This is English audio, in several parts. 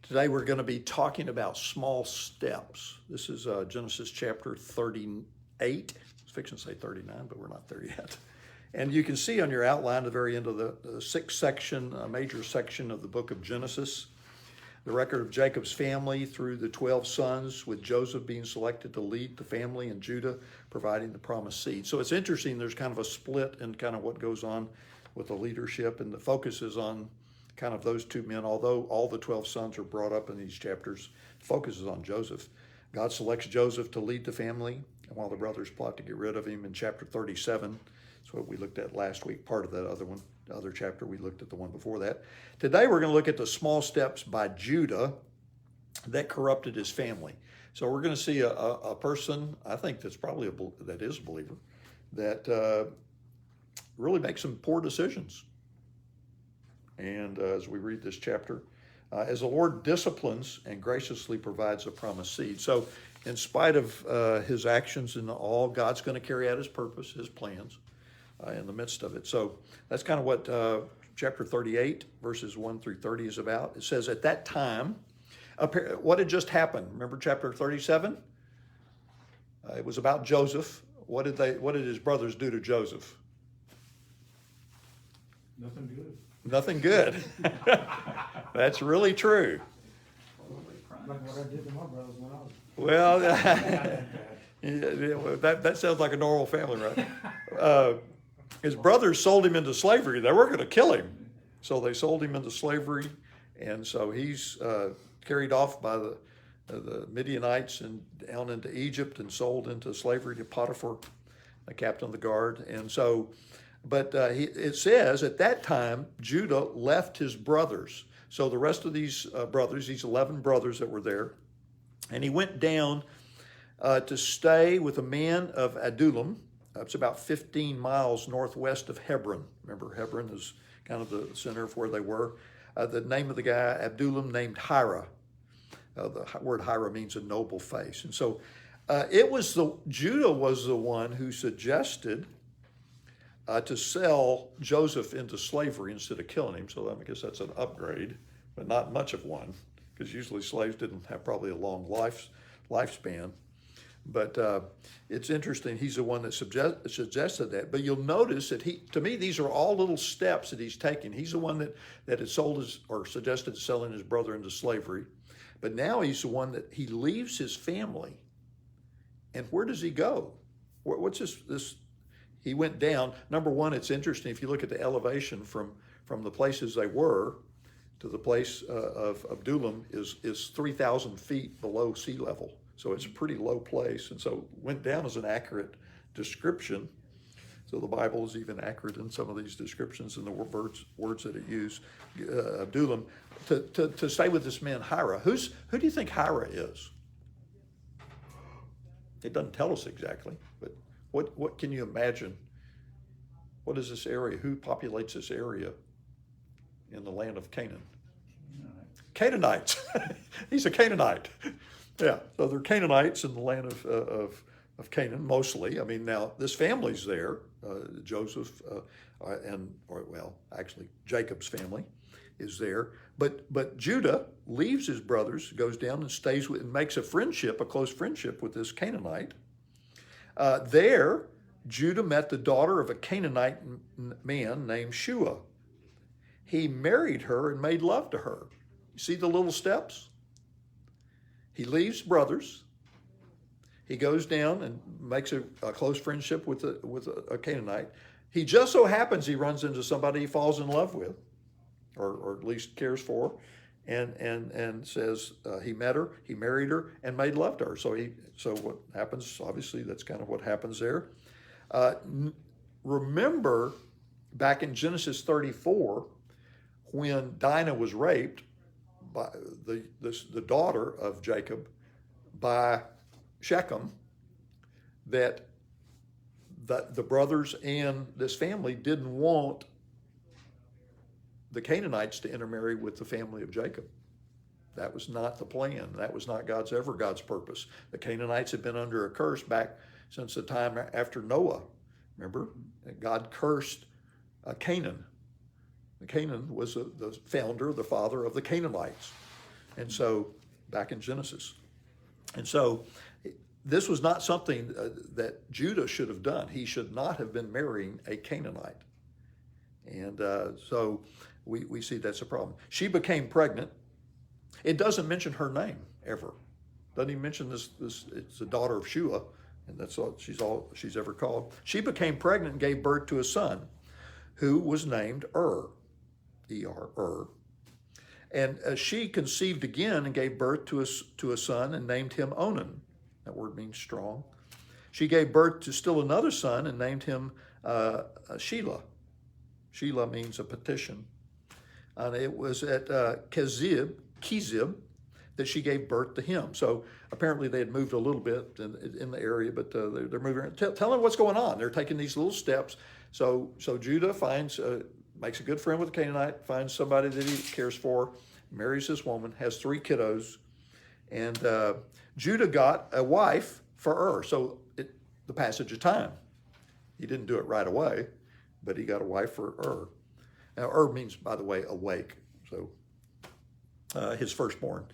Today we're going to be talking about small steps. This is Genesis chapter 38. I was fixing to say 39, but we're not there yet. And you can see on your outline at the very end of the sixth section, a major section of the book of Genesis, the record of Jacob's family through the 12 sons, with Joseph being selected to lead the family and Judah providing the promised seed. So it's interesting, there's kind of a split in kind of what goes on with the leadership, and the focus is on kind of those two men. Although all the 12 sons are brought up in these chapters, the focus is on Joseph. God selects Joseph to lead the family, and while the brothers plot to get rid of him in chapter 37, that's what we looked at last week, part of that other one, the other chapter. We looked at the one before that. Today we're going to look at the small steps by Judah that corrupted his family. So we're going to see a person, I think that's probably that is a believer, that really makes some poor decisions. And as we read this chapter, as the Lord disciplines and graciously provides a promised seed. So in spite of his actions and all, God's going to carry out his purpose, his plans in the midst of it. So that's kind of what chapter 38, verses 1 through 30 is about. It says, at that time, what had just happened? Remember chapter 37? It was about Joseph. What did his brothers do to Joseph? Nothing good. Nothing good. That's really true. Like what I did to my brothers when I was. Well, that sounds like a normal family, right? His brothers sold him into slavery. They were going to kill him. So they sold him into slavery. And so he's carried off by the Midianites and down into Egypt and sold into slavery to Potiphar, the captain of the guard. And so, but it says at that time, Judah left his brothers. So the rest of these brothers, these 11 brothers that were there, and he went down to stay with a man of Adullam. It's about 15 miles northwest of Hebron. Remember, Hebron is kind of the center of where they were. The name of the guy, Adullam, named Hira. The word Hira means a noble face. And so Judah was the one who suggested to sell Joseph into slavery instead of killing him. So I guess that's an upgrade, but not much of one, because usually slaves didn't have probably a long lifespan. But it's interesting, he's the one that suggested that. But you'll notice that to me, these are all little steps that he's taken. He's the one that had suggested selling his brother into slavery. But now he's the one that he leaves his family. And where does he go? What's this? He went down. Number one, it's interesting, if you look at the elevation from the places they were to the place of Adullam is 3,000 feet below sea level. So it's a pretty low place. And so went down as an accurate description. So the Bible is even accurate in some of these descriptions and the words that it used. Adullam, to stay with this man, Hira. Who do you think Hira is? It doesn't tell us exactly, but what can you imagine? What is this area? Who populates this area in the land of Canaan? Canaanites. He's a Canaanite. Yeah, so they're Canaanites in the land of Canaan, mostly. I mean, now this family's there. Joseph actually Jacob's family is there. But Judah leaves his brothers, goes down and stays and makes a close friendship with this Canaanite. There, Judah met the daughter of a Canaanite man named Shelah. He married her and made love to her. You see the little steps? He leaves brothers. He goes down and makes a close friendship with a Canaanite. He just so happens he runs into somebody he falls in love with, or at least cares for, and says he met her, he married her, and made love to her. So what happens? Obviously, that's kind of what happens there. Remember, back in Genesis 34, when Dinah was raped by the daughter of Jacob by Shechem, that the brothers and this family didn't want the Canaanites to intermarry with the family of Jacob. That was not the plan. That was not God's purpose. The Canaanites had been under a curse back since the time after Noah. Remember, God cursed Canaan. Canaan was the founder, the father of the Canaanites. And so, back in Genesis. And so, this was not something that Judah should have done. He should not have been marrying a Canaanite. And so, we see that's a problem. She became pregnant. It doesn't mention her name ever. Doesn't even mention this. It's the daughter of Shelah, and that's all she's ever called. She became pregnant and gave birth to a son, who was named Er. And she conceived again and gave birth to a son and named him Onan. That word means strong. She gave birth to still another son and named him Shelah. Shelah means a petition. And it was at Kezib that she gave birth to him. So apparently they had moved a little bit in the area, but they're moving around. Tell them what's going on. They're taking these little steps. So Judah makes a good friend with a Canaanite, finds somebody that he cares for, marries this woman, has 3 kiddos, and Judah got a wife for So the passage of time. He didn't do it right away, but he got a wife for Now, means, by the way, awake, so his firstborn.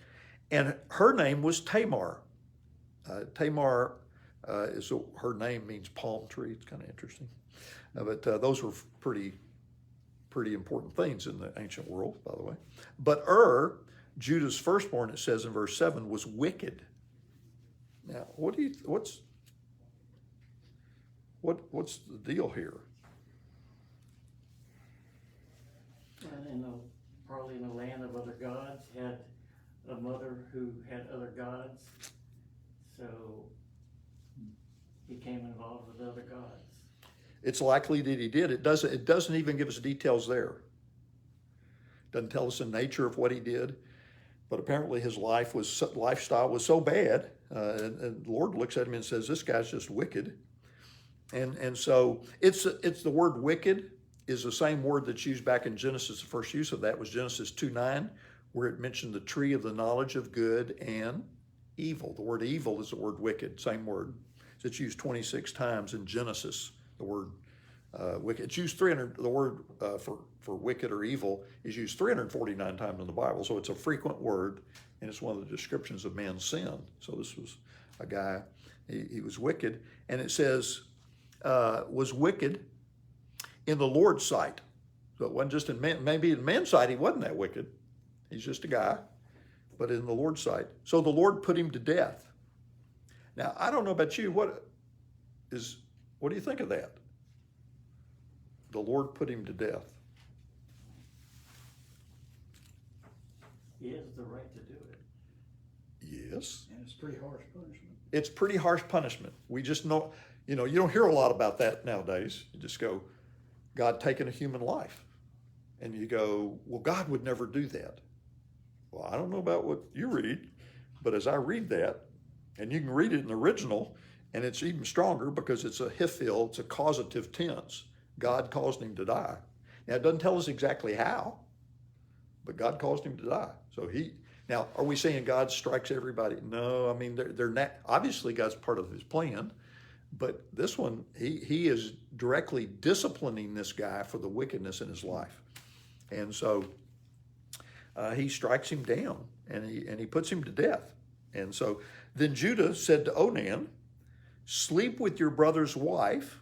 And her name was Tamar. Tamar, her name means palm tree. It's kind of interesting. But those were pretty important things in the ancient world, by the way. But Judah's firstborn, it says in verse 7, was wicked. Now, what's the deal here? Probably in the land of other gods, had a mother who had other gods, so became involved with other gods. It's likely that he did. It doesn't even give us details there. Doesn't tell us the nature of what he did, but apparently his lifestyle was so bad, and the Lord looks at him and says, "This guy's just wicked." And so it's the word wicked is the same word that's used back in Genesis. The first use of that was Genesis 2:9, where it mentioned the tree of the knowledge of good and evil. The word evil is the word wicked, same word. So it's used 26 times in Genesis, the word wicked. It's used the word for wicked or evil is used 349 times in the Bible. So it's a frequent word, and it's one of the descriptions of man's sin. So this was a guy, he was wicked. And it says, was wicked in the Lord's sight. So it wasn't just maybe in man's sight he wasn't that wicked. He's just a guy, but in the Lord's sight. So the Lord put him to death. Now, I don't know about you, what do you think of that? The Lord put him to death. He has the right to do it. Yes. And it's pretty harsh punishment. It's pretty harsh punishment. We just know, you don't hear a lot about that nowadays. You just go, God taking a human life. And you go, well, God would never do that. Well, I don't know about what you read, but as I read that, and you can read it in the original, and it's even stronger because it's a hifil, it's a causative tense. God caused him to die. Now, it doesn't tell us exactly how, but God caused him to die. So now, are we saying God strikes everybody? No, I mean, they're not, obviously God's part of his plan, but this one, he is directly disciplining this guy for the wickedness in his life. And so he strikes him down, and he puts him to death. And so then Judah said to Onan, sleep with your brother's wife,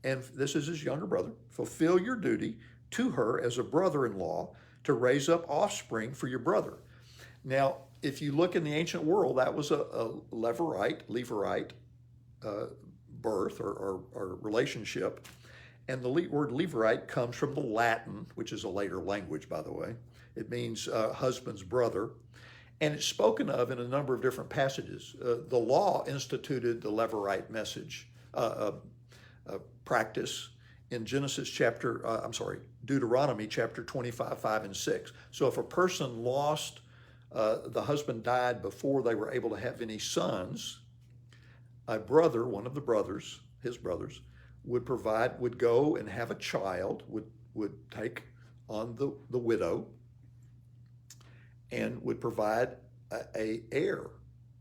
and this is his younger brother, fulfill your duty to her as a brother-in-law to raise up offspring for your brother. Now, if you look in the ancient world, that was a Levirate birth or relationship. And the word Levirate comes from the Latin, which is a later language, by the way. It means husband's brother. And it's spoken of in a number of different passages. The law instituted the Levirate practice in Deuteronomy chapter 25, 5, and 6. So if a person lost, the husband died before they were able to have any sons, a brother, one of the brothers, his brothers, would go and have a child, would take on the widow, and would provide a heir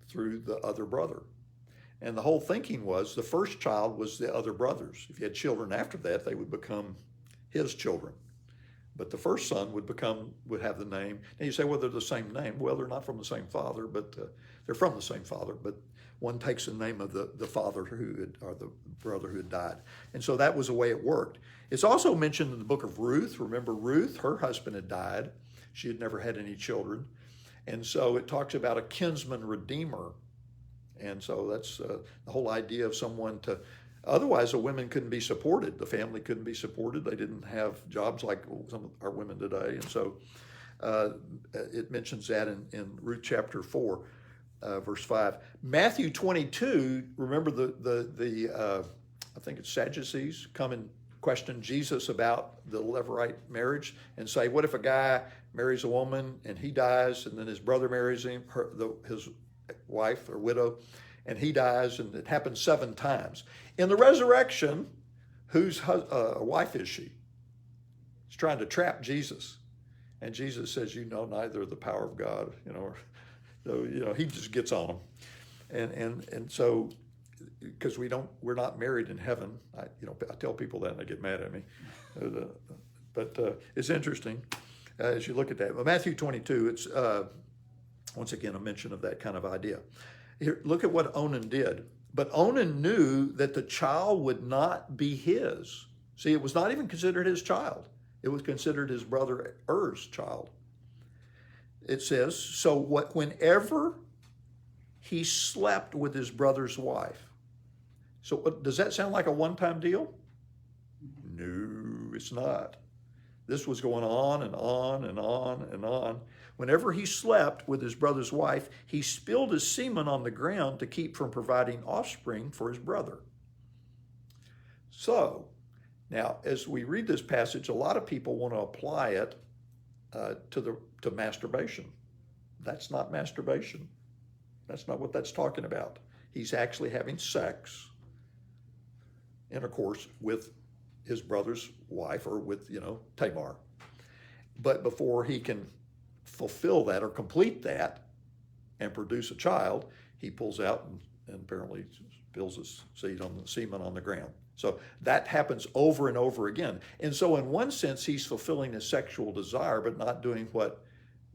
through the other brother. And the whole thinking was the first child was the other brothers. If you had children after that, they would become his children. But the first son would have the name. And you say, well, they're the same name. Well, they're not from the same father, but they're from the same father. But one takes the name of the father or the brother who had died. And so that was the way it worked. It's also mentioned in the book of Ruth. Remember Ruth, her husband had died. She had never had any children. And so it talks about a kinsman redeemer. And so that's the whole idea of someone to, otherwise the women couldn't be supported. The family couldn't be supported. They didn't have jobs like some of our women today. And so it mentions that in Ruth chapter 4, verse 5. Matthew 22, remember the I think it's Sadducees come and question Jesus about the Levirate marriage and say, what if a guy marries a woman and he dies and then his brother marries him, his wife or widow, and he dies, and it happens 7 times. In the resurrection, whose wife is she? He's trying to trap Jesus. And Jesus says, you know neither the power of God, so he just gets on them. And so, because we're not married in heaven. I tell people that and they get mad at me. But it's interesting as you look at that. But Matthew 22, it's once again a mention of that kind of idea. Here, look at what Onan did. But Onan knew that the child would not be his. See, it was not even considered his child. It was considered his brother Er's child. It says, so whenever he slept with his brother's wife. So does that sound like a one-time deal? No, it's not. This was going on and on and on and on. Whenever he slept with his brother's wife, he spilled his semen on the ground to keep from providing offspring for his brother. So, now as we read this passage, a lot of people want to apply it to masturbation. That's not masturbation. That's not what that's talking about. He's actually having sex, intercourse with his brother's wife or with, Tamar. But before he can fulfill that or complete that and produce a child, he pulls out and apparently spills his semen on the ground. So that happens over and over again. And so in one sense, he's fulfilling his sexual desire, but not doing what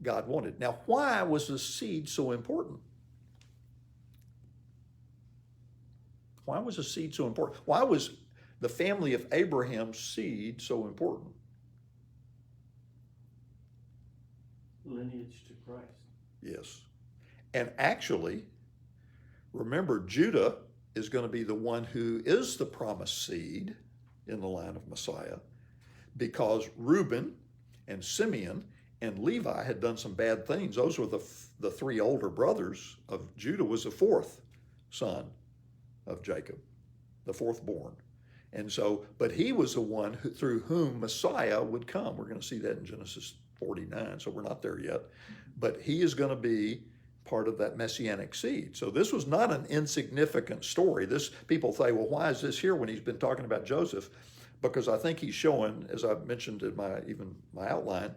God wanted. Now, why was the seed so important? Why was the seed so important? Why was the family of Abraham's seed so important? Lineage to Christ. Yes. And actually, remember, Judah is going to be the one who is the promised seed in the line of Messiah, because Reuben and Simeon and Levi had done some bad things. Those were the 3 older brothers of Judah. Was the 4th son of Jacob, the 4th born. And so, but he was the one through whom Messiah would come. We're going to see that in Genesis 49, so we're not there yet. But he is going to be part of that messianic seed. So this was not an insignificant story. People say, well, why is this here when he's been talking about Joseph? Because I think he's showing, as I mentioned in my outline,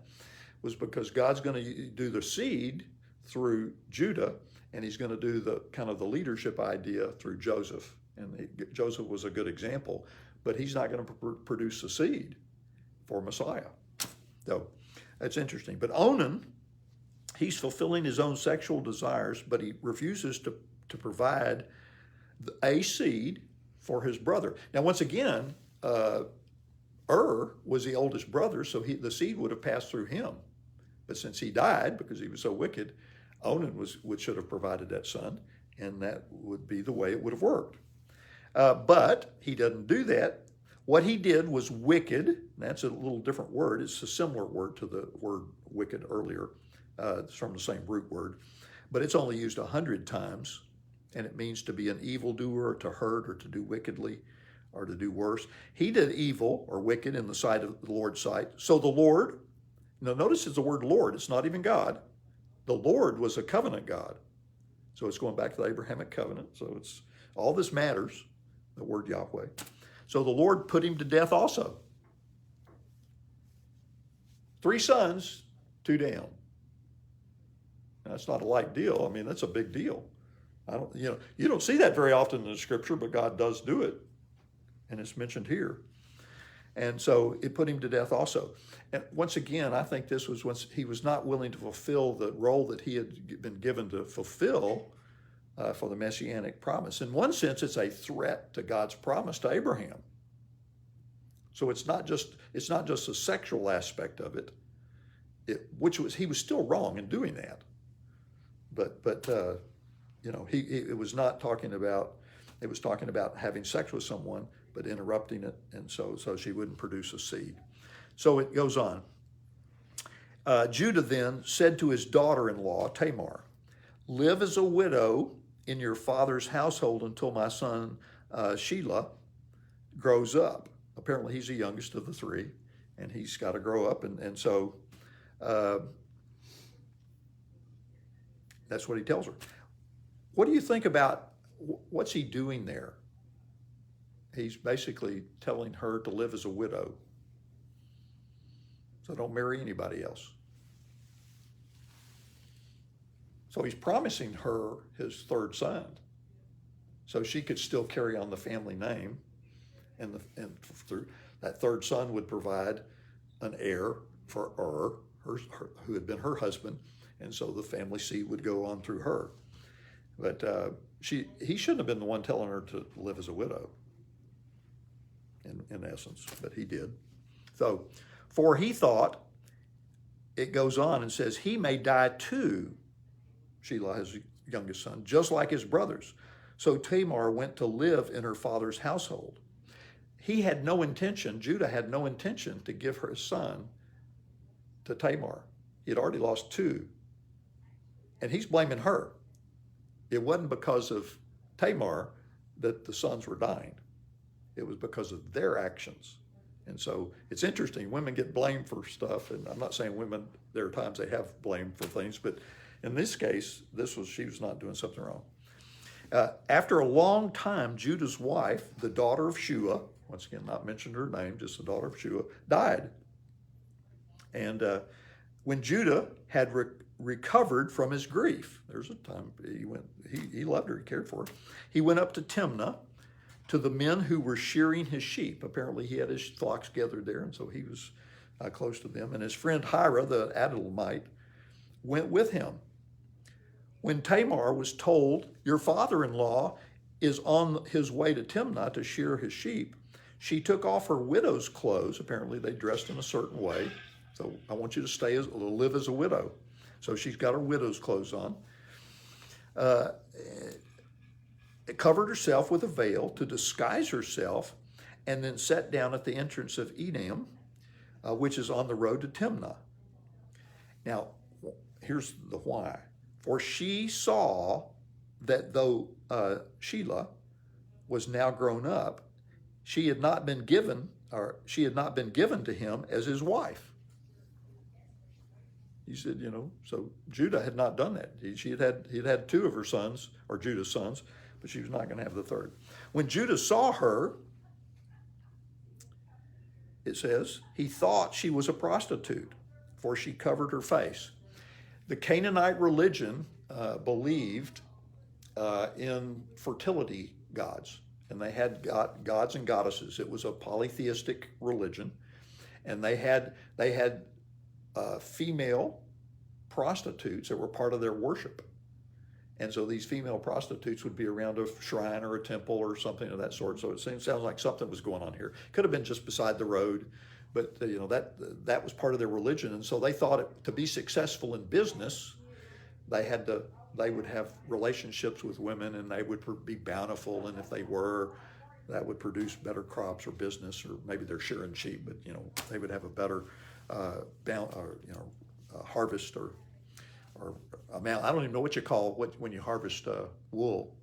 was because God's going to do the seed through Judah, and he's going to do the kind of the leadership idea through Joseph. And Joseph was a good example, but he's not going to produce the seed for Messiah. So that's interesting. But Onan, he's fulfilling his own sexual desires, but he refuses to provide a seed for his brother. Now, once again, was the oldest brother, so the seed would have passed through him. But since he died, because he was so wicked, Onan should have provided that son, and that would be the way it would have worked. But he doesn't do that. What he did was wicked. That's a little different word. It's a similar word to the word wicked earlier. It's from the same root word, but it's only used 100 times, and it means to be an evildoer, or to hurt, or to do wickedly, or to do worse. He did evil or wicked in the sight of the Lord's sight. So the Lord, now notice it's the word Lord. It's not even God. The Lord was a covenant God. So it's going back to the Abrahamic covenant. So it's all this matters, the word Yahweh. So the Lord put him to death also. 3 sons, 2 down. That's not a light deal. I mean, that's a big deal. You don't see that very often in the scripture, but God does do it. And it's mentioned here. And so it put him to death also. And once again, I think this was once he was not willing to fulfill the role that he had been given to fulfill for the messianic promise. In one sense, it's a threat to God's promise to Abraham. So it's not just a sexual aspect of it, he was still wrong in doing that. But it was not talking about. It was talking about having sex with someone, but interrupting it, and so she wouldn't produce a seed. So it goes on. Judah then said to his daughter-in-law, Tamar, live as a widow in your father's household until my son Shelah grows up. Apparently he's the youngest of the three, and he's got to grow up, and so that's what he tells her. What do you think about, what's he doing there? He's basically telling her to live as a widow. So don't marry anybody else. So he's promising her his third son, so she could still carry on the family name, and through that third son would provide an heir for her who had been her husband, and so the family seat would go on through her. But he shouldn't have been the one telling her to live as a widow, in essence, but he did. So, for he thought, it goes on and says, he may die too, Shelah, his youngest son, just like his brothers. So Tamar went to live in her father's household. Judah had no intention to give her son to Tamar. He had already lost two, and he's blaming her. It wasn't because of Tamar that the sons were dying. It was because of their actions. And so it's interesting, women get blamed for stuff, and I'm not saying women, there are times they have blamed for things, but in this case, she was not doing something wrong. After a long time, Judah's wife, the daughter of Shelah, once again, not mentioned her name, just the daughter of Shelah, died. And when Judah had recovered from his grief, there's a time he loved her, he cared for her. He went up to Timnah to the men who were shearing his sheep. Apparently he had his flocks gathered there, and so he was close to them. And his friend Hira, the Adullamite, went with him. When Tamar was told, your father-in-law is on his way to Timnah to shear his sheep, she took off her widow's clothes. Apparently they dressed in a certain way. So I want you to live as a widow. So she's got her widow's clothes on. Covered herself with a veil to disguise herself, and then sat down at the entrance of Enam, which is on the road to Timnah. Now, here's the why. For she saw that though Shelah was now grown up, she had not been given to him as his wife. He said, so Judah had not done that. He had two of her sons, or Judah's sons, but she was not going to have the third. When Judah saw her, it says, he thought she was a prostitute, for she covered her face. The Canaanite religion believed in fertility gods, and they had gods and goddesses. It was a polytheistic religion, and they had female prostitutes that were part of their worship. And so these female prostitutes would be around a shrine or a temple or something of that sort. So it sounds like something was going on here. Could have been just beside the road, but that was part of their religion. And so they thought to be successful in business, they would have relationships with women, and they would be bountiful. And if they were, that would produce better crops or business, or maybe they're shearing sheep, but they would have a better harvest or amount. I don't even know what you call when you harvest wool,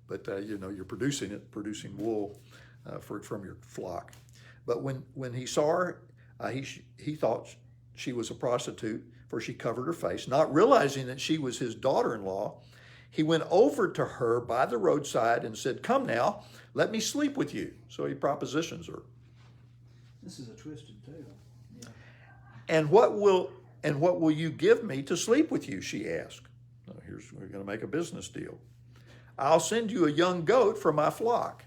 but you're producing wool from your flock. But when he saw her, he thought she was a prostitute, for she covered her face. Not realizing that she was his daughter-in-law, he went over to her by the roadside and said, "Come now, let me sleep with you." So he propositions her. This is a twisted tale. Yeah. And what will you give me to sleep with you? She asked. We're going to make a business deal. I'll send you a young goat from my flock.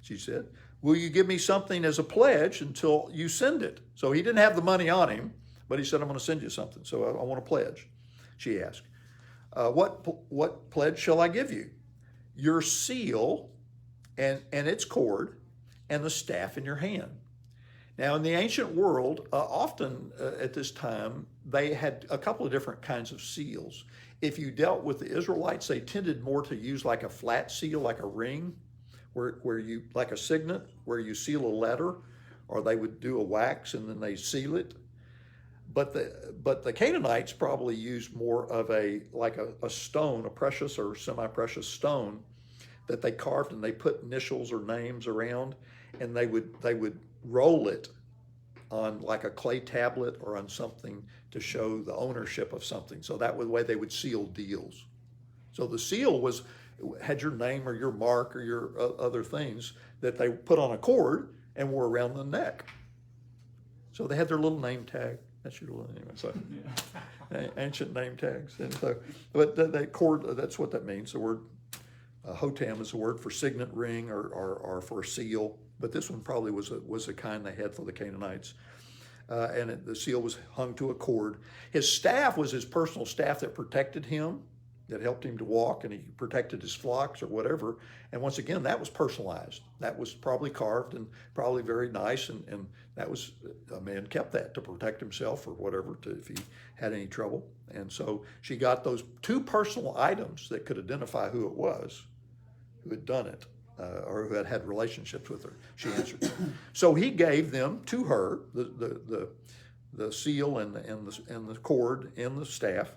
She said, will you give me something as a pledge until you send it? So he didn't have the money on him, but he said, I'm going to send you something. So I want a pledge, she asked. What pledge shall I give you? Your seal and its cord and the staff in your hand. Now, in the ancient world, often at this time, they had a couple of different kinds of seals. If you dealt with the Israelites, they tended more to use like a flat seal, like a ring, where you, like a signet, where you seal a letter, or they would do a wax and then they seal it. But the Canaanites probably used more of a stone, a precious or semi-precious stone that they carved, and they put initials or names around, and they would roll it on like a clay tablet or on something to show the ownership of something. So that was the way they would seal deals. So the seal had your name or your mark or your other things that they put on a cord and wore around the neck. So they had their little name tag. That's your little, anyway, so ancient name tags. And so, but that cord, that's what that means. The word hotam is a word for signet ring or for a seal. But this one probably was a kind they had for the Canaanites. The seal was hung to a cord. His staff was his personal staff that protected him, that helped him to walk, and he protected his flocks or whatever. And once again, that was personalized. That was probably carved and probably very nice, and that was, a man kept that to protect himself or whatever, if he had any trouble. And so she got those two personal items that could identify who it was, who had done it, or who had had relationships with her. She answered. So he gave them to her, the seal and the cord and the staff.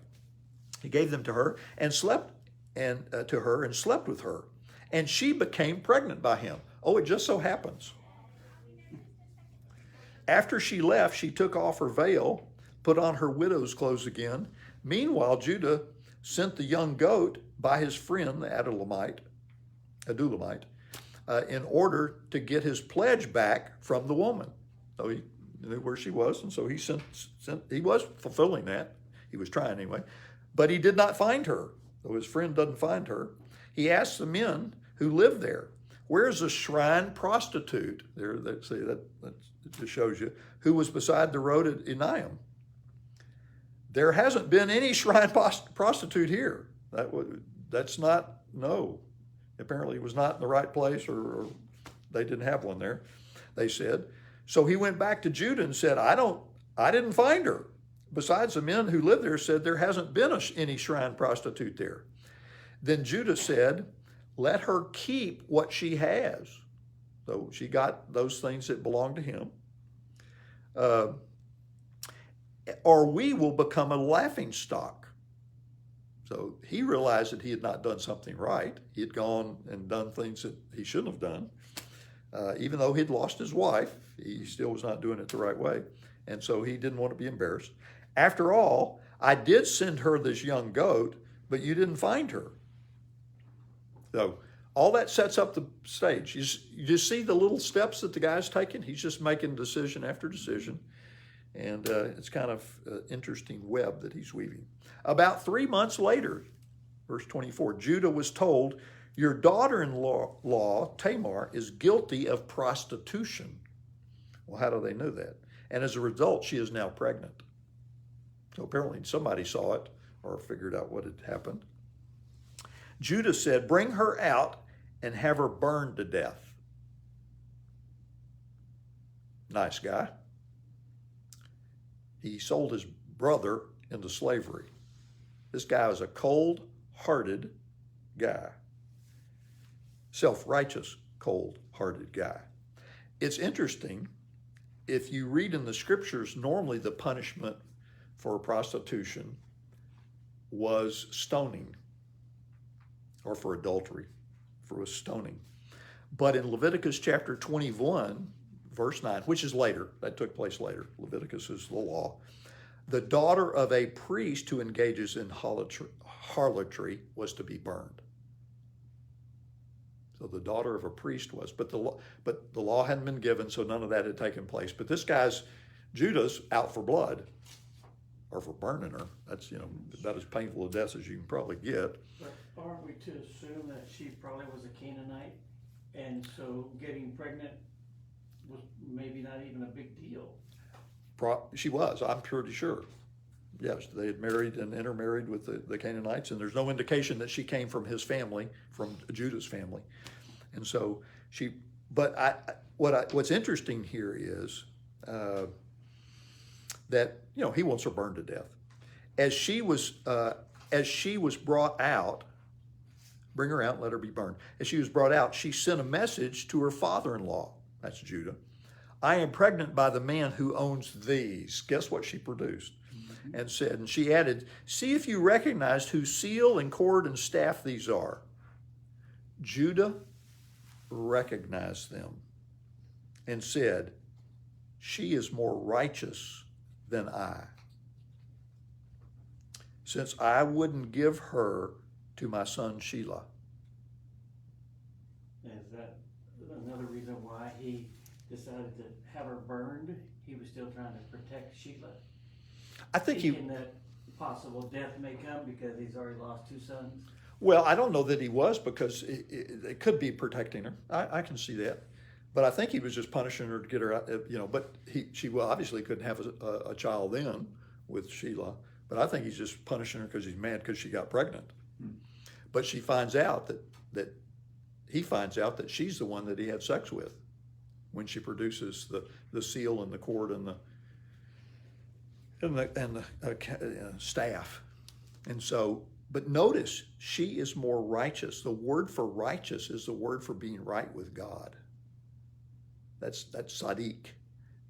He gave them to her and slept with her, and she became pregnant by him. Oh, it just so happens. After she left, she took off her veil, put on her widow's clothes again. Meanwhile, Judah sent the young goat by his friend, the Adulamite, in order to get his pledge back from the woman. So he knew where she was, and so he he was fulfilling that. He was trying anyway. But he did not find her. Though his friend doesn't find her, he asked the men who lived there, where's the shrine prostitute? There, that just shows you, who was beside the road at Enaim. There hasn't been any shrine prostitute here. That's not, no. Apparently it was not in the right place, or they didn't have one there, they said. So he went back to Judah and said, I didn't find her. Besides, the men who lived there said there hasn't been any shrine prostitute there. Then Judah said, let her keep what she has. So she got those things that belonged to him. Or we will become a laughing stock. So he realized that he had not done something right. He had gone and done things that he shouldn't have done. Even though he'd lost his wife, he still was not doing it the right way. And so he didn't want to be embarrassed. After all, I did send her this young goat, but you didn't find her. So all that sets up the stage. You just see the little steps that the guy's taking. He's just making decision after decision. And it's kind of an interesting web that he's weaving. About 3 months later, verse 24, Judah was told, your daughter-in-law, Tamar, is guilty of prostitution. Well, how do they know that? And as a result, she is now pregnant. So apparently somebody saw it or figured out what had happened. Judah said, bring her out and have her burned to death. Nice guy. He sold his brother into slavery. This guy was a cold-hearted guy. Self-righteous, cold-hearted guy. It's interesting, if you read in the scriptures, normally the punishment for prostitution was stoning, or for adultery, for stoning. But in Leviticus chapter 21, verse 9, which is later, that took place later, Leviticus is the law, the daughter of a priest who engages in harlotry was to be burned. So the daughter of a priest was, but the law hadn't been given, so none of that had taken place. But this guy's, Judah's, out for blood, or for burning her. That's, about as painful a death as you can probably get. But aren't we to assume that she probably was a Canaanite, and so getting pregnant was maybe not even a big deal. She was, I'm pretty sure. Yes, they had married and intermarried with the Canaanites, and there's no indication that she came from his family, from Judah's family. And so what's interesting here is that, he wants her burned to death. As she was brought out, bring her out and let her be burned. As she was brought out, she sent a message to her father-in-law, that's Judah. I am pregnant by the man who owns these. Guess what she produced? And she added, see if you recognize whose seal and cord and staff these are. Judah recognized them and said, she is more righteous than I, since I wouldn't give her to my son Shelah. Is that another reason why he decided to have her burned? He was still trying to protect Shelah. I think thinking that possible death may come because he's already lost 2 sons. Well, I don't know that he was, because it could be protecting her. I can see that. But I think he was just punishing her to get her out, but she obviously couldn't have a child then with Shelah. But I think he's just punishing her because he's mad because she got pregnant. But she finds out that he finds out that she's the one that he had sex with when she produces the seal and the cord and the staff. And so, but notice, she is more righteous. The word for righteous is the word for being right with God. That's Sadiq.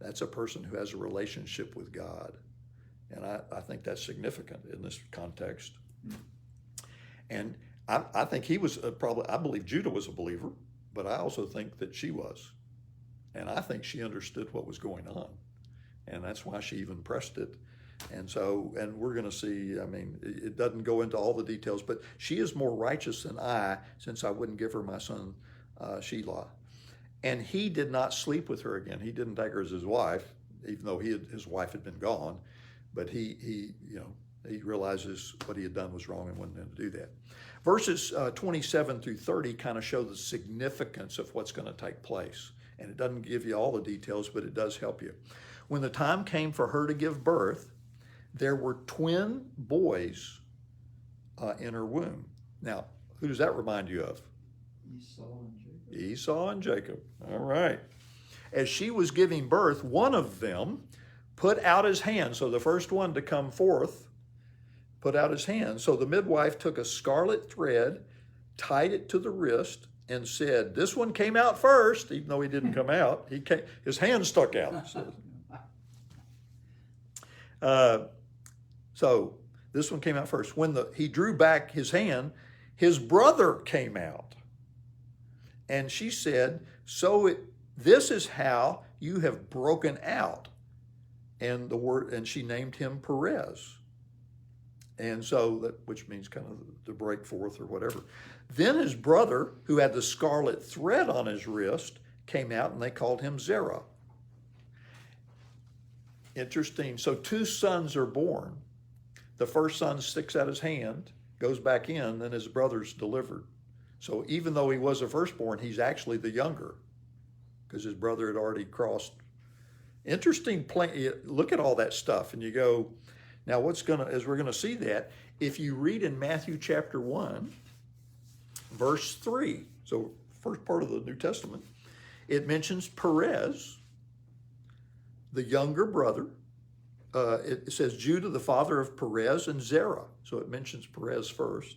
That's a person who has a relationship with God. And I think that's significant in this context. And I think he was I believe Judah was a believer, but I also think that she was. And I think she understood what was going on. And that's why she even pressed it. And we're going to see, it doesn't go into all the details, but she is more righteous than I, since I wouldn't give her my son Shelah. And he did not sleep with her again. He didn't take her as his wife, even though his wife had been gone. But he realizes what he had done was wrong and wasn't going to do that. Verses 27 through 30 kind of show the significance of what's going to take place. And it doesn't give you all the details, but it does help you. When the time came for her to give birth, there were twin boys in her womb. Now, who does that remind you of? Esau and Jacob. All right. As she was giving birth, one of them put out his hand. So the first one to come forth put out his hand. So the midwife took a scarlet thread, tied it to the wrist, and said, this one came out first, even though he didn't come out. His hand stuck out. So this one came out first. When he drew back his hand, his brother came out. And she said, this is how you have broken out. And she named him Perez. And so which means kind of to break forth or whatever. Then his brother, who had the scarlet thread on his wrist, came out, and they called him Zerah. Interesting. So 2 sons are born. The first son sticks out his hand, goes back in, then his brother's delivered. So even though he was a firstborn, he's actually the younger, because his brother had already crossed. Interesting. Look at all that stuff, and you go, now as we're going to see that, if you read in Matthew chapter 1, verse 3, so first part of the New Testament, it mentions Perez, the younger brother. It says Judah, the father of Perez and Zerah. So it mentions Perez first,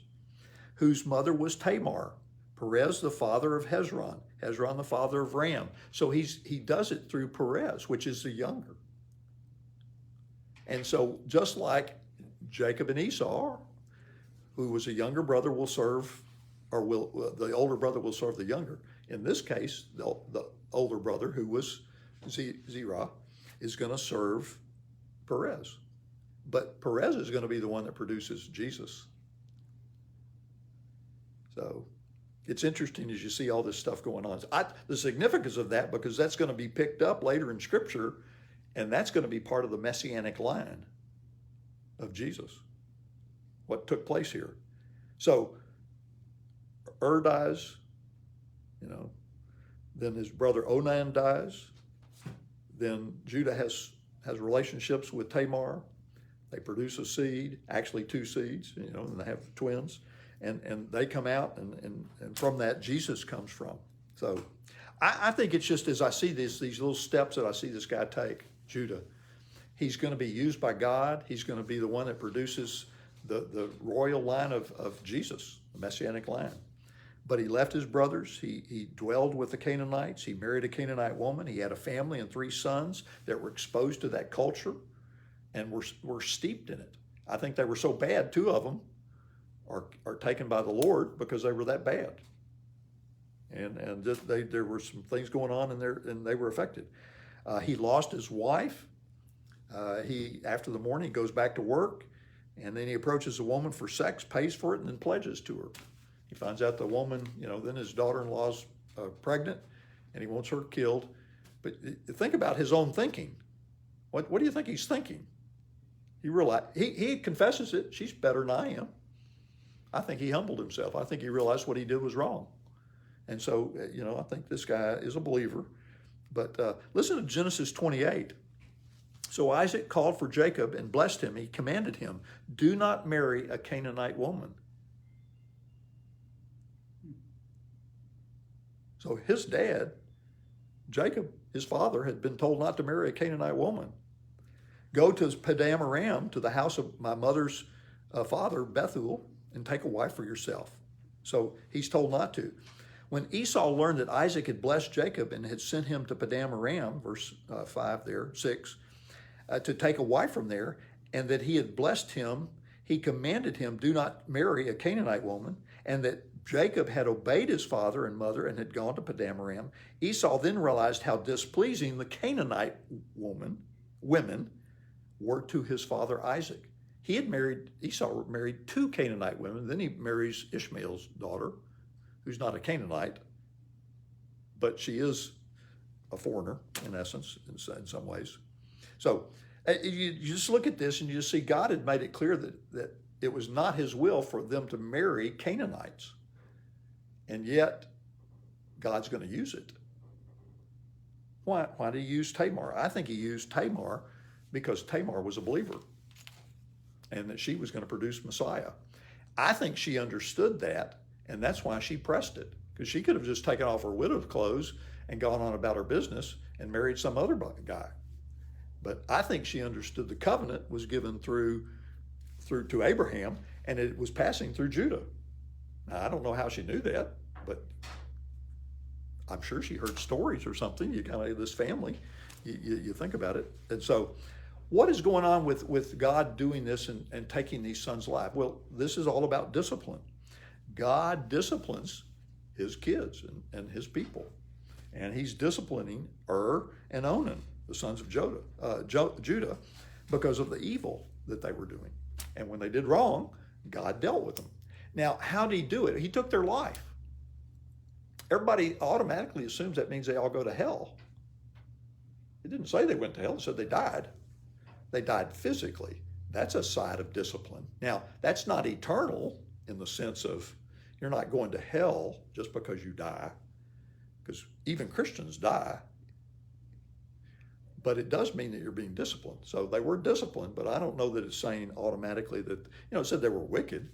whose mother was Tamar. Perez, the father of Hezron. Hezron, the father of Ram. So he does it through Perez, which is the younger. And so just like Jacob and Esau, who was a younger brother, will serve, the older brother will serve the younger. In this case, the older brother, who was Zerah, is going to serve Perez. But Perez is going to be the one that produces Jesus. So it's interesting as you see all this stuff going on. The significance of that, because that's going to be picked up later in Scripture, and that's going to be part of the messianic line of Jesus, what took place here. So dies, then his brother Onan dies, then Judah has relationships with Tamar. They produce a seed, actually two seeds, and they have twins. And they come out, and from that, Jesus comes from. So I think it's just as I see these little steps that I see this guy take, Judah, he's going to be used by God. He's going to be the one that produces the royal line of Jesus, the messianic line. But he left his brothers. He dwelled with the Canaanites. He married a Canaanite woman. He had a family and 3 sons that were exposed to that culture and were steeped in it. I think they were so bad, 2 of them are taken by the Lord because they were that bad. And there were some things going on in there, and they were affected. He lost his wife. After the morning, he goes back to work, and then he approaches a woman for sex, pays for it, and then pledges to her. He finds out the woman, then his daughter-in-law's pregnant, and he wants her killed. But think about his own thinking. What do you think he's thinking? He realized, he confesses it. She's better than I am. I think he humbled himself. I think he realized what he did was wrong. And so, I think this guy is a believer. But listen to Genesis 28. So Isaac called for Jacob and blessed him. He commanded him, do not marry a Canaanite woman. So his dad, Jacob, his father, had been told not to marry a Canaanite woman. Go to Padam Aram, to the house of my mother's father, Bethuel, and take a wife for yourself. So he's told not to. When Esau learned that Isaac had blessed Jacob and had sent him to Padam Aram, verse 5 there, 6, to take a wife from there, and that he had blessed him, he commanded him, do not marry a Canaanite woman, and that Jacob had obeyed his father and mother and had gone to Padam Aram. Esau then realized how displeasing the Canaanite women were to his father Isaac. Esau married 2 Canaanite women, then he marries Ishmael's daughter, who's not a Canaanite, but she is a foreigner in essence, in some ways. So you just look at this and you just see God had made it clear that it was not his will for them to marry Canaanites. And yet, God's going to use it. Why did he use Tamar? I think he used Tamar because Tamar was a believer and that she was going to produce Messiah. I think she understood that, and that's why she pressed it, because she could have just taken off her widow's clothes and gone on about her business and married some other guy. But I think she understood the covenant was given through to Abraham, and it was passing through Judah. Now, I don't know how she knew that, but I'm sure she heard stories or something. You kind of, this family, you think about it. And so what is going on with God doing this and taking these sons alive? Well, this is all about discipline. God disciplines his kids and his people. And he's disciplining and Onan, the sons of Judah, because of the evil that they were doing. And when they did wrong, God dealt with them. Now, how did he do it? He took their life. Everybody automatically assumes that means they all go to hell. It didn't say they went to hell, it said they died. They died physically. That's a side of discipline. Now, that's not eternal in the sense of you're not going to hell just because you die, because even Christians die. But it does mean that you're being disciplined. So they were disciplined, but I don't know that it's saying automatically that, it said they were wicked.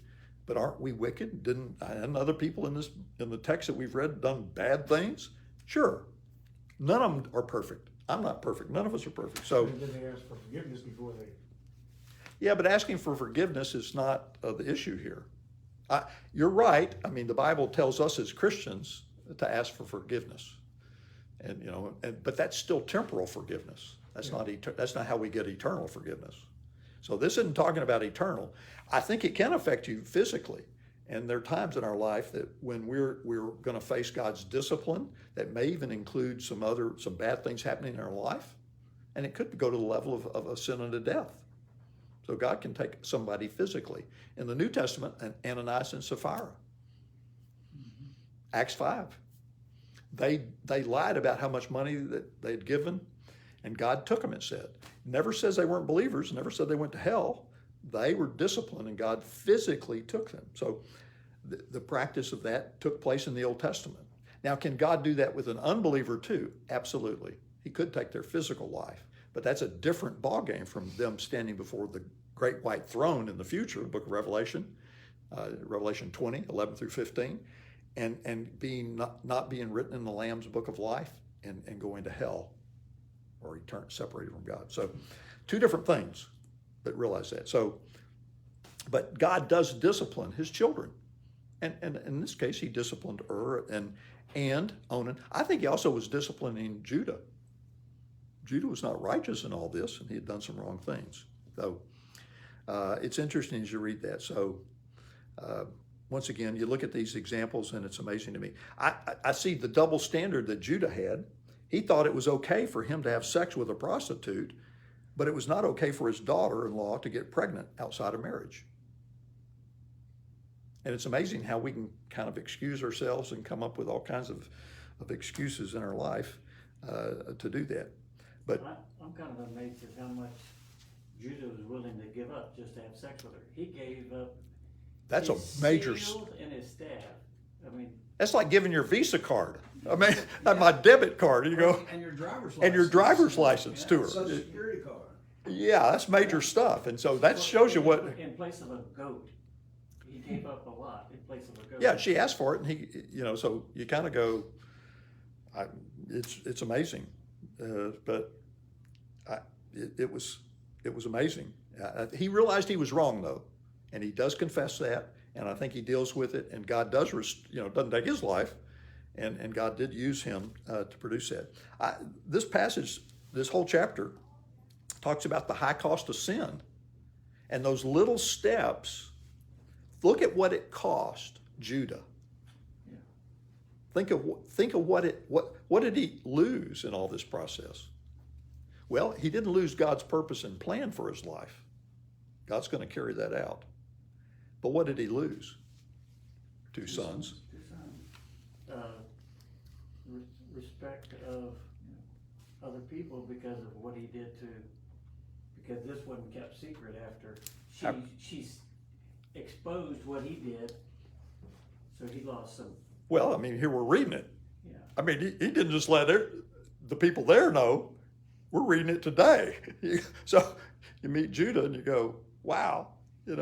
But aren't we wicked? Didn't other people in the text that we've read done bad things? Sure. None of them are perfect. I'm not perfect. None of us are perfect. So and then they ask for forgiveness before they. Yeah, but asking for forgiveness is not the issue here. You're right. I mean, the Bible tells us as Christians to ask for forgiveness, but that's still temporal forgiveness. That's not how we get eternal forgiveness. So this isn't talking about eternal. I think it can affect you physically. And there are times in our life that when we're going to face God's discipline, that may even include some bad things happening in our life. And it could go to the level of a sin unto death. So God can take somebody physically. In the New Testament, Ananias and Sapphira. Mm-hmm. Acts 5. They lied about how much money that they had given, and God took them, it said. Never says they weren't believers, never said they went to hell. They were disciplined, and God physically took them. So the practice of that took place in the Old Testament. Now, can God do that with an unbeliever too? Absolutely. He could take their physical life, but that's a different ballgame from them standing before the great white throne in the future, book of Revelation, Revelation 20, 11 through 15, and being not being written in the Lamb's book of life and going to hell or separated from God. So two different things, but realize that. So, but God does discipline his children. And in this case, he disciplined and Onan. I think he also was disciplining Judah. Judah was not righteous in all this, and he had done some wrong things. So it's interesting as you read that. So once again, you look at these examples, and it's amazing to me. I see the double standard that Judah had. He thought it was okay for him to have sex with a prostitute, but it was not okay for his daughter-in-law to get pregnant outside of marriage. And it's amazing how we can kind of excuse ourselves and come up with all kinds of excuses in our life to do that. But I'm kind of amazed at how much Judah was willing to give up just to have sex with her. He gave up that's his a major shield and his staff. I mean, that's like giving your Visa card. I mean, my debit card. You go And your driver's license. and your driver's license to her. Social Security card. Yeah, that's major stuff. And so that shows you what. In place of a goat, he gave up a lot in place of a goat. Yeah, she asked for it, and he, so you kind of go. It's amazing, but it was amazing. He realized he was wrong though, and he does confess that, and I think he deals with it. And God does, doesn't take his life, and God did use him to produce that. This passage, this whole chapter, talks about the high cost of sin, and those little steps. Look at what it cost Judah. Yeah. Think of what did he lose in all this process? Well, he didn't lose God's purpose and plan for his life. God's going to carry that out. But what did he lose? Two sons. Respect of other people because of what he did because this wasn't kept secret after she's exposed what he did, so he lost some. Well, I mean, here we're reading it. Yeah. I mean, he didn't just let the people there know. We're reading it today. So you meet Judah and you go, wow.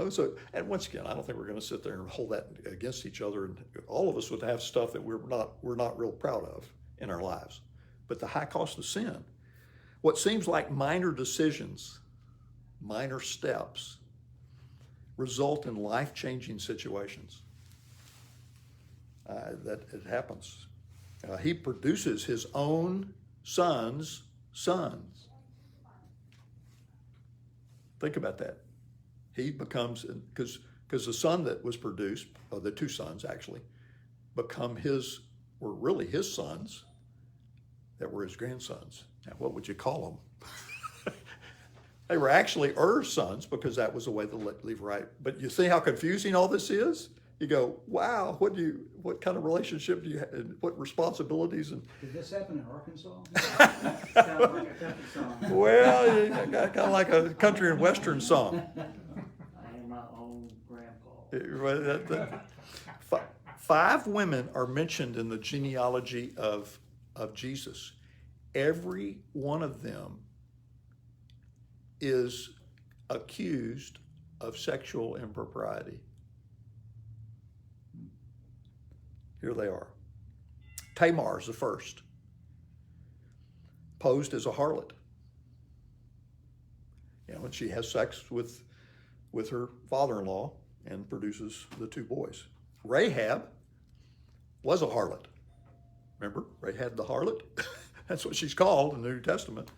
So, and once again, I don't think we're going to sit there and hold that against each other. And all of us would have stuff that we're not real proud of in our lives. But the high cost of sin, what seems like minor decisions, minor steps, result in life-changing situations. That it happens. He produces his own sons. Think about that. He becomes, because the son that was produced, or the two sons actually, were really his sons that were his grandsons. Now, what would you call them? They were actually Er's sons because that was the way the Levirate. But you see how confusing all this is? You go, wow, what kind of relationship do you have? What responsibilities? Did this happen in Arkansas? Sounds like a country song. Well, kind of like a country and western song. I am my own grandpa. 5 women are mentioned in the genealogy of Jesus. Every one of them is accused of sexual impropriety. Here they are. Tamar is the first, posed as a harlot. And she has sex with her father-in-law and produces the 2 boys. Rahab was a harlot. Remember, Rahab the harlot? That's what she's called in the New Testament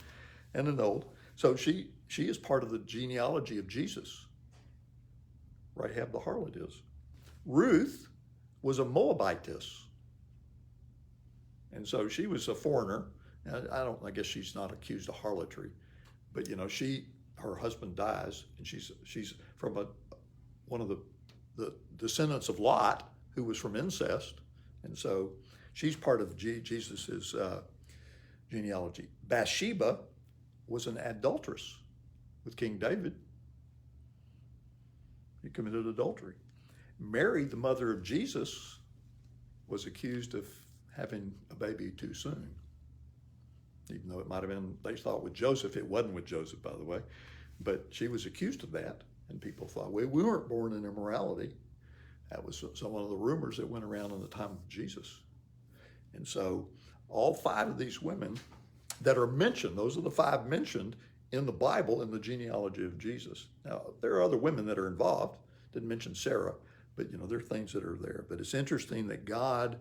and in the Old. So she is part of the genealogy of Jesus. Rahab the harlot is. Ruth was a Moabitess. And so she was a foreigner. I guess she's not accused of harlotry, but her husband dies, and she's from one of the descendants of Lot, who was from incest, and so she's part of Jesus's genealogy. Bathsheba was an adulteress with King David. He committed adultery. Mary, the mother of Jesus, was accused of having a baby too soon. even though it might have been, they thought with Joseph. It wasn't with Joseph, by the way. But she was accused of that, and people thought, we weren't born in immorality. That was one of the rumors that went around in the time of Jesus. And so all 5 of these women that are mentioned, those are the 5 mentioned in the Bible in the genealogy of Jesus. Now, there are other women that are involved. Didn't mention Sarah, but there are things that are there. But it's interesting that God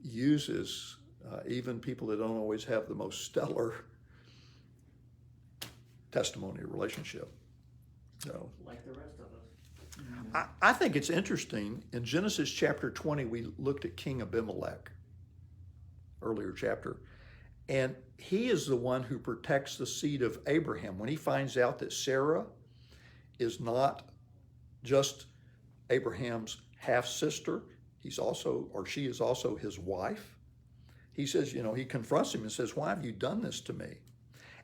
uses even people that don't always have the most stellar testimony or relationship. So, like the rest of us. I think it's interesting. In Genesis chapter 20, we looked at King Abimelech, earlier chapter, and he is the one who protects the seed of Abraham. When he finds out that Sarah is not just Abraham's half-sister, she is also his wife. He says, he confronts him and says, why have you done this to me?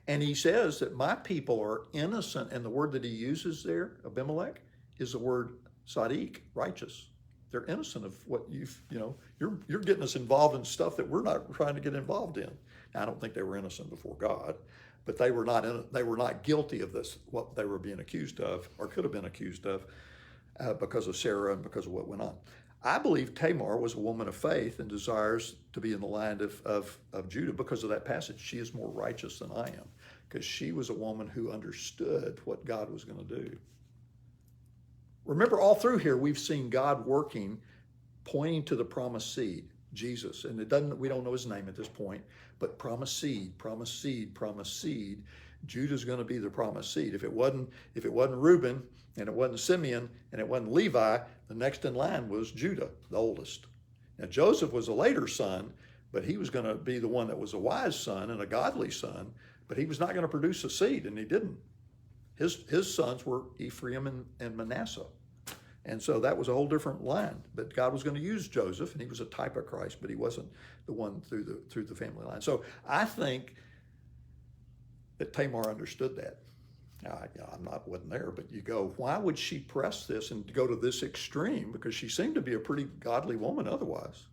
And he says that my people are innocent, and the word that he uses there, Abimelech, is the word Sadiq, righteous. They're innocent of what you're getting us involved in stuff that we're not trying to get involved in. Now, I don't think they were innocent before God, but they were not guilty of this, what they were being accused of, or could have been accused of, because of Sarah and because of what went on. I believe Tamar was a woman of faith and desires to be in the line of Judah because of that passage. She is more righteous than I am, because she was a woman who understood what God was going to do. Remember, all through here, we've seen God working, pointing to the promised seed, Jesus. And we don't know his name at this point, but promised seed, promised seed, promised seed. Judah's going to be the promised seed. If it wasn't Reuben, and it wasn't Simeon, and it wasn't Levi, the next in line was Judah, the oldest. Now, Joseph was a later son, but he was going to be the one that was a wise son and a godly son, but he was not going to produce a seed, and he didn't. His sons were Ephraim and Manasseh. And so that was a whole different line. But God was going to use Joseph, and he was a type of Christ, but he wasn't the one through the family line. So I think that Tamar understood that. Now, I wasn't there, but you go, why would she press this and go to this extreme? Because she seemed to be a pretty godly woman otherwise.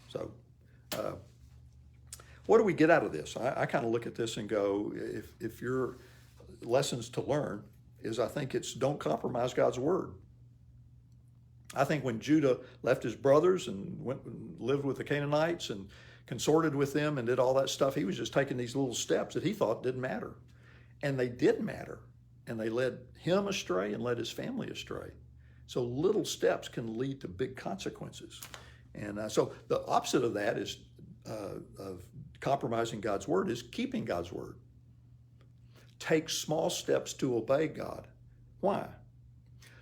So what do we get out of this? I kind of look at this and go, if your lessons to learn is, I think it's don't compromise God's word. I think when Judah left his brothers and went and lived with the Canaanites and consorted with them and did all that stuff, he was just taking these little steps that he thought didn't matter. And they did matter. And they led him astray and led his family astray. So little steps can lead to big consequences. And so the opposite of that is of compromising God's word is keeping God's word. Take small steps to obey God. Why?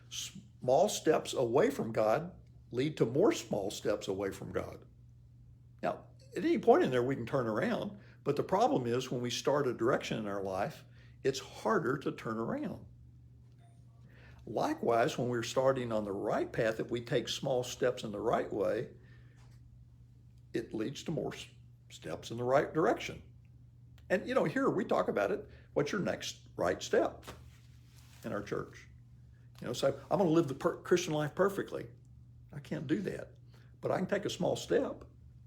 Small steps away from God lead to more small steps away from God. Now, at any point in there, we can turn around, but the problem is when we start a direction in our life, it's harder to turn around. Likewise, when we're starting on the right path, if we take small steps in the right way, it leads to more steps in the right direction. And, here we talk about it. What's your next right step in our church? So I'm going to live the Christian life perfectly. I can't do that, but I can take a small step.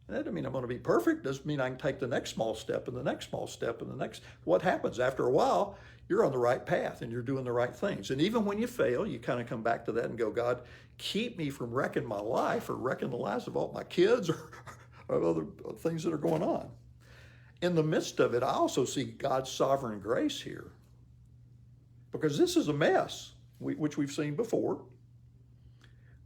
And that doesn't mean I'm going to be perfect. Doesn't mean I can take the next small step and the next small step and the next. What happens after a while? You're on the right path and you're doing the right things. And even when you fail, you kind of come back to that and go, God, keep me from wrecking my life or wrecking the lives of all my kids or other things that are going on. In the midst of it, I also see God's sovereign grace here, because this is a mess, which we've seen before.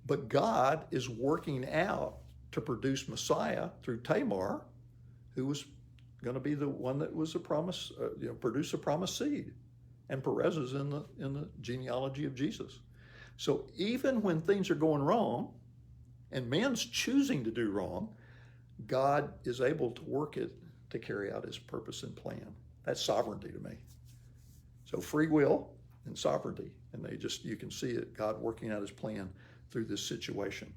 But God is working out to produce Messiah through Tamar, who was going to be the one that was produce a promised seed. And Perez is in the genealogy of Jesus. So even when things are going wrong, and man's choosing to do wrong, God is able to work it to carry out his purpose and plan. That's sovereignty to me. So free will and sovereignty. And you can see it, God working out his plan through this situation.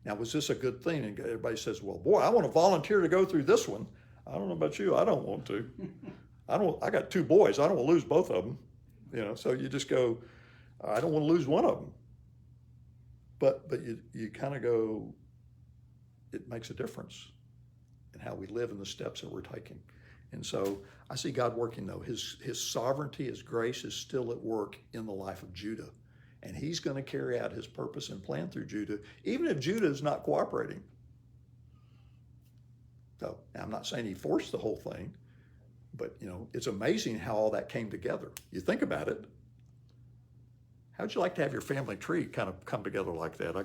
Now, was this a good thing? And everybody says, well, boy, I want to volunteer to go through this one. I don't know about you. I don't want to. I got 2 boys. I don't want to lose both of them. So you just go, I don't want to lose one of them. But you kind of go, it makes a difference in how we live and the steps that we're taking. And so I see God working, though. His sovereignty, his grace is still at work in the life of Judah. And he's going to carry out his purpose and plan through Judah, even if Judah is not cooperating. So I'm not saying he forced the whole thing, but it's amazing how all that came together. You think about it. How'd you like to have your family tree kind of come together like that?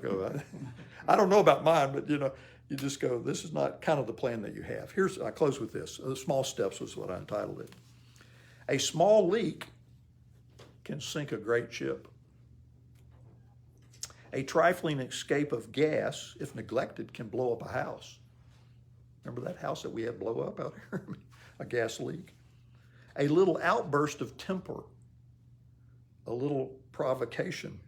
I don't know about mine, but you just go, this is not kind of the plan that you have. I close with this. The small steps was what I entitled it. A small leak can sink a great ship. A trifling escape of gas, if neglected, can blow up a house. Remember that house that we had blow up out here? A gas leak. A little outburst of temper, a little provocation,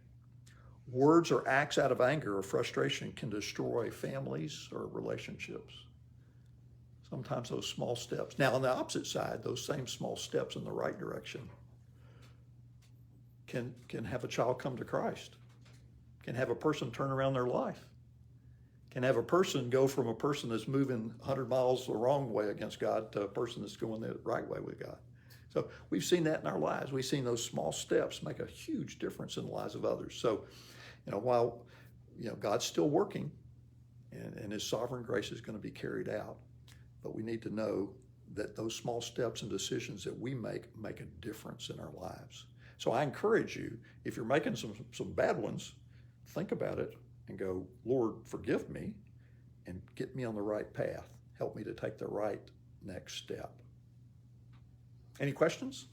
words or acts out of anger or frustration can destroy families or relationships. Sometimes those small steps. Now, on the opposite side, those same small steps in the right direction can have a child come to Christ, can have a person turn around their life, can have a person go from a person that's moving 100 miles the wrong way against God to a person that's going the right way with God. So we've seen that in our lives. We've seen those small steps make a huge difference in the lives of others. So, while, God's still working and his sovereign grace is going to be carried out, but we need to know that those small steps and decisions that we make a difference in our lives. So I encourage you, if you're making some bad ones, think about it and go, Lord, forgive me and get me on the right path. Help me to take the right next step. Any questions?